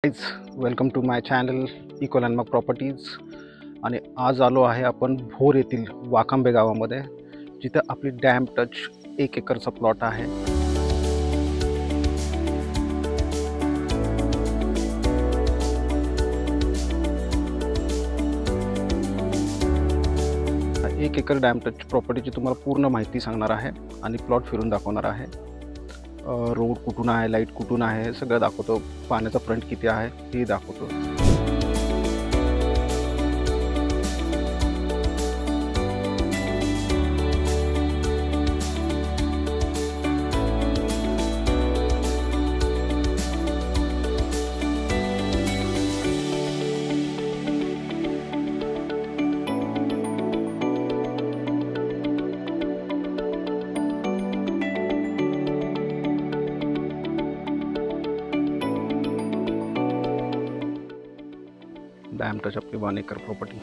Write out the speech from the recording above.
Guys, welcome to my channel Eco Landmark Properties. आणि आज आलो आहे आपण भोर येथील वाखांबे गावामध्ये, जिथे आपली डॅम टच 1 एकरचा प्लॉट आहे. एक एकर डॅम टच प्रॉपर्टीची तुम्हाला पूर्ण माहिती सांगणार आहे आणि प्लॉट फिरून दाखवणार आहे. रोड कुठून आहे, लाईट कुठून आहे, सगळं दाखवतो. पाण्याचा फ्रंट किती आहे हे दाखवतो. डॅम टच आपली 1 एकर प्रॉपर्टी.